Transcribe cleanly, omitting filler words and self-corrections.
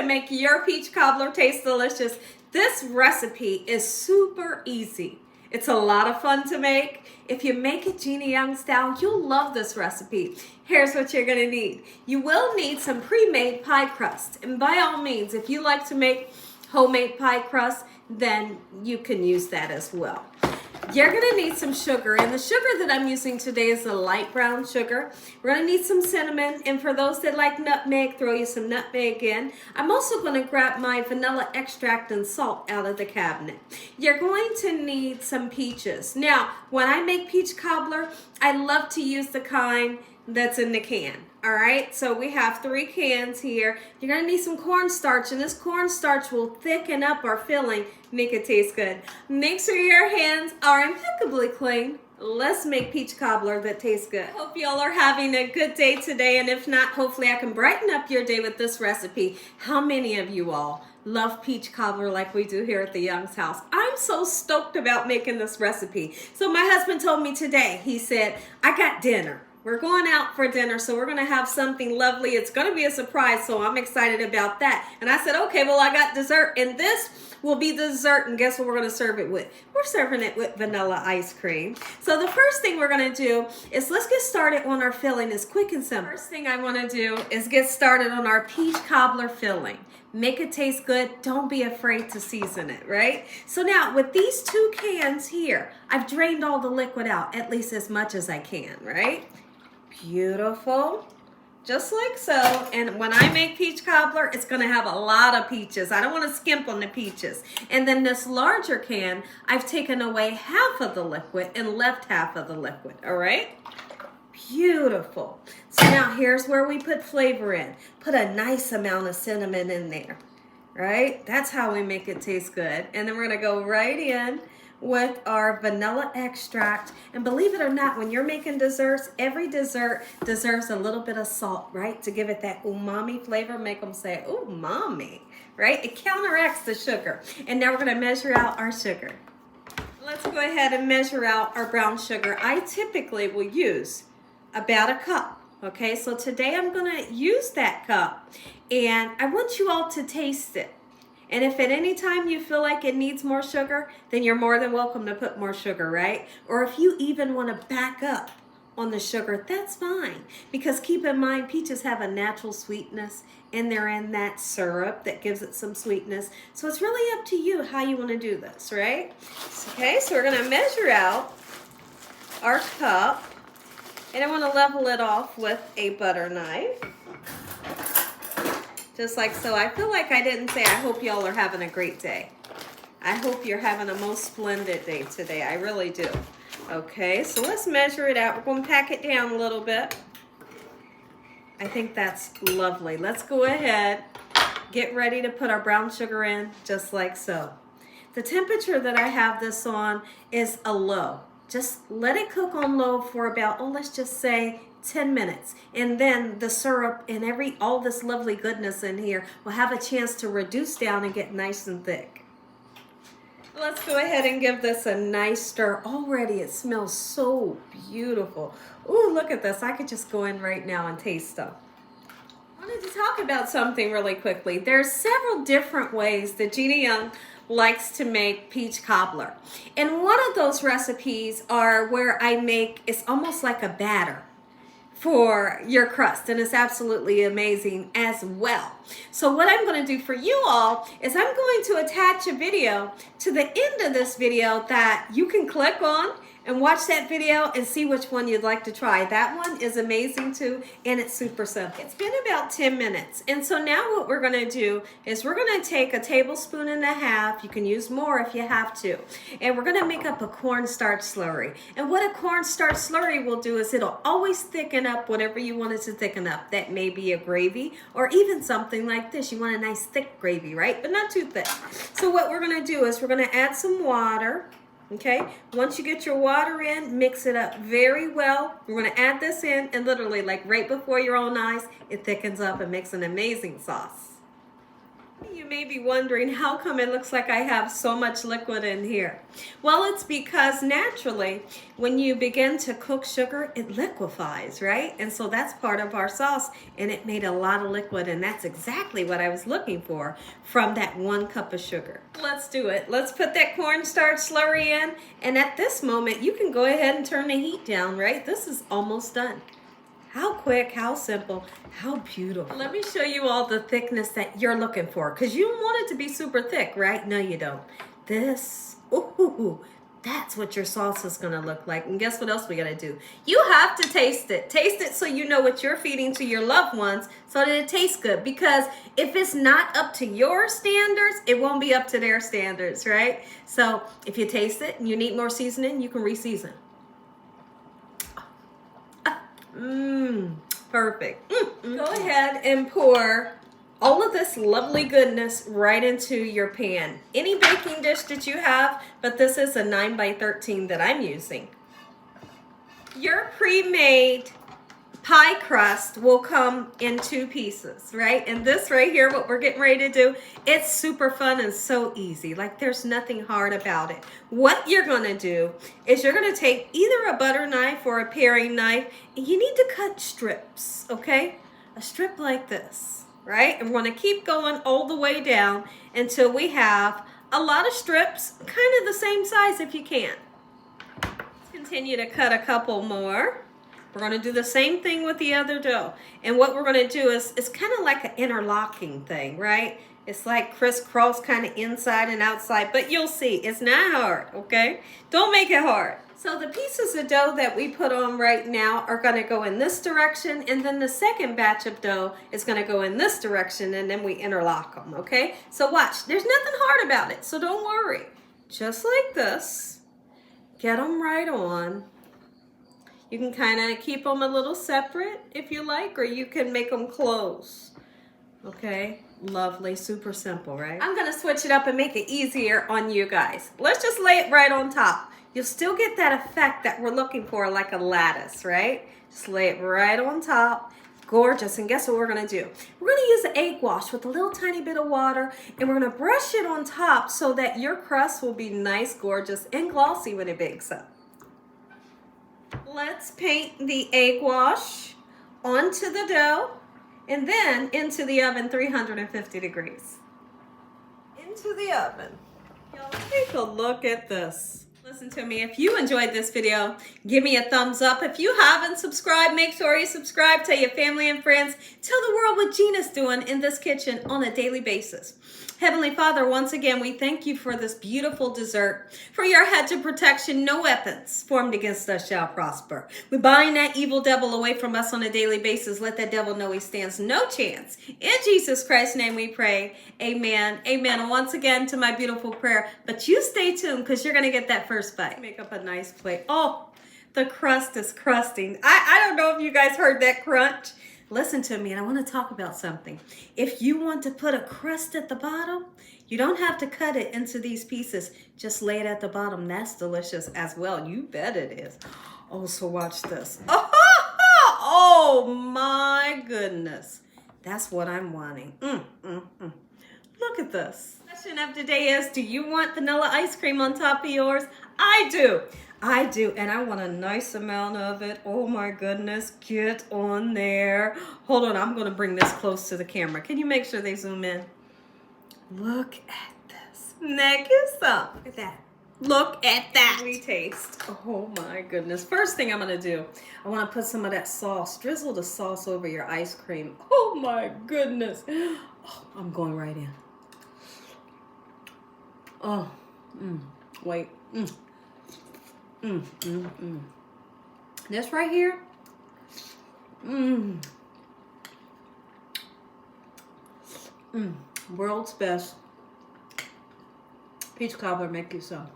make your peach cobbler taste delicious. This recipe is super easy. It's a lot of fun to make. If you make it Gina Young style, you'll love this recipe. Here's what you're gonna need. You will need some pre-made pie crust. And by all means, if you like to make homemade pie crust, then you can use that as well. You're gonna need some sugar, and the sugar that I'm using today is a light brown sugar. We're gonna need some cinnamon, and for those that like nutmeg, throw you some nutmeg in. I'm also gonna grab my vanilla extract and salt out of the cabinet. You're going to need some peaches. Now, when I make peach cobbler, I love to use the kind that's in the can. All right, so we have 3 cans here. You're gonna need some cornstarch, and this cornstarch will thicken up our filling, make it taste good. Make sure your hands are impeccably clean. Let's make peach cobbler that tastes good. Hope y'all are having a good day today, and if not, hopefully I can brighten up your day with this recipe. How many of you all love peach cobbler like we do here at the Young's house? I'm so stoked about making this recipe. So my husband told me today, he said, I got dinner. We're going out for dinner, so we're going to have something lovely. It's going to be a surprise, so I'm excited about that. And I said, okay, well, I got dessert, and this will be the dessert, and guess what we're going to serve it with? We're serving it with vanilla ice cream. So the first thing we're going to do is let's get started on our filling. It's quick and simple. First thing I want to do is get started on our peach cobbler filling. Make it taste good. Don't be afraid to season it, right? So now with these 2 cans here, I've drained all the liquid out, at least as much as I can, right? Beautiful, just like so. And when I make peach cobbler, it's gonna have a lot of peaches. I don't want to skimp on the peaches. And then this larger can, I've taken away half of the liquid and left half of the liquid, all right? Beautiful. So now here's where we put flavor in. Put a nice amount of cinnamon in there, right? That's how we make it taste good. And then we're gonna go right in with our vanilla extract. And believe it or not, when you're making desserts, every dessert deserves a little bit of salt, right? To give it that umami flavor, make them say, umami, right? It counteracts the sugar. And now we're gonna measure out our sugar. Let's go ahead and measure out our brown sugar. I typically will use about a cup, okay? So today I'm gonna use that cup, and I want you all to taste it. And if at any time you feel like it needs more sugar, then you're more than welcome to put more sugar, right? Or if you even want to back up on the sugar, that's fine. Because keep in mind, peaches have a natural sweetness, and they're in that syrup that gives it some sweetness. So it's really up to you how you want to do this, right? Okay, so we're going to measure out our cup. And I want to level it off with a butter knife. Just like so. I feel like I didn't say I hope y'all are having a great day. I hope you're having a most splendid day today. I really do. Okay, so let's measure it out. We're going to pack it down a little bit. I think that's lovely. Let's go ahead, get ready to put our brown sugar in just like so. The temperature that I have this on is a low. Just let it cook on low for about, let's just say 10 minutes, and then the syrup and all this lovely goodness in here will have a chance to reduce down and get nice and thick. Let's go ahead and give this a nice stir. Already it smells so beautiful. Ooh, look at this. I could just go in right now and taste them. I wanted to talk about something really quickly. There's several different ways that Gina Young likes to make peach cobbler, and one of those recipes are where I make, it's almost like a batter for your crust, and it's absolutely amazing as well. So what I'm going to do for you all is I'm going to attach a video to the end of this video that you can click on and watch that video and see which one you'd like to try. That one is amazing too, and it's super simple. It's been about 10 minutes, and so now what we're gonna do is we're gonna take a tablespoon and a half, you can use more if you have to, and we're gonna make up a cornstarch slurry. And what a cornstarch slurry will do is it'll always thicken up whatever you want it to thicken up. That may be a gravy, or even something like this. You want a nice thick gravy, right? But not too thick. So what we're gonna do is we're gonna add some water. Okay, once you get your water in, mix it up very well. We're going to add this in, and literally like right before your own eyes, it thickens up and makes an amazing sauce. You may be wondering, how come it looks like I have so much liquid in here? Well, it's because naturally, when you begin to cook sugar, it liquefies, right? And so that's part of our sauce, and it made a lot of liquid, and that's exactly what I was looking for from that 1 cup of sugar. Let's do it. Let's put that cornstarch slurry in, and at this moment, you can go ahead and turn the heat down, right? This is almost done. How quick, how simple, how beautiful. Let me show you all the thickness that you're looking for, because you don't want it to be super thick, right? No, you don't. This, ooh, that's what your sauce is gonna look like. And guess what else we gotta do? You have to taste it. Taste it so you know what you're feeding to your loved ones so that it tastes good. Because if it's not up to your standards, it won't be up to their standards, right? So if you taste it and you need more seasoning, you can re-season. Perfect. Go ahead and pour all of this lovely goodness right into your pan. Any baking dish that you have, but this is a 9 by 13 that I'm using. Your pre-made pie crust will come in 2 pieces, right? And this right here, what we're getting ready to do, it's super fun and so easy. Like, there's nothing hard about it. What you're gonna do is you're gonna take either a butter knife or a paring knife, and you need to cut strips, okay? A strip like this, right? And we're gonna keep going all the way down until we have a lot of strips, kind of the same size if you can. Let's continue to cut a couple more. We're going to do the same thing with the other dough. And what we're going to do is, it's kind of like an interlocking thing, right? It's like crisscross, kind of inside and outside. But you'll see, it's not hard, okay? Don't make it hard. So the pieces of dough that we put on right now are going to go in this direction. And then the second batch of dough is going to go in this direction. And then we interlock them, okay? So watch, there's nothing hard about it. So don't worry. Just like this. Get them right on. You can kind of keep them a little separate if you like, or you can make them close. Okay, lovely, super simple, right? I'm gonna switch it up and make it easier on you guys. Let's just lay it right on top. You'll still get that effect that we're looking for, like a lattice, right? Just lay it right on top. Gorgeous. And guess what we're gonna do? We're gonna use an egg wash with a little tiny bit of water, and we're gonna brush it on top so that your crust will be nice, gorgeous, and glossy when it bakes up. Let's paint the egg wash onto the dough and then into the oven 350 degrees. Into the oven. Y'all take a look at this. Listen to me, if you enjoyed this video, give me a thumbs up. If you haven't subscribed, make sure you subscribe. Tell your family and friends. Tell the world what Gina's doing in this kitchen on a daily basis. Heavenly Father, once again, we thank you for this beautiful dessert. For your hedge of protection, no weapons formed against us shall prosper. We bind that evil devil away from us on a daily basis. Let that devil know he stands no chance. In Jesus Christ's name we pray. Amen. Amen. And once again to my beautiful prayer. But you stay tuned because you're going to get that first bite. Make up a nice plate. Oh, the crust is crusting. I don't know if you guys heard that crunch. Listen to me, and I want to talk about something. If you want to put a crust at the bottom, you don't have to cut it into these pieces. Just lay it at the bottom. That's delicious as well. You bet it is. Oh, so watch this. Oh my goodness. That's what I'm wanting. Look at this. The question of today is, do you want vanilla ice cream on top of yours? I do. I do, and I want a nice amount of it. Oh my goodness, get on there. Hold on, I'm gonna bring this close to the camera. Can you make sure they zoom in? Look at this. Neck is up. Look at that. Look at that. We taste. Oh my goodness. First thing I'm gonna do, I wanna put some of that sauce. Drizzle the sauce over your ice cream. Oh my goodness. Oh, I'm going right in. Oh, wait. This right here, world's best. Peach Cobbler, make you some.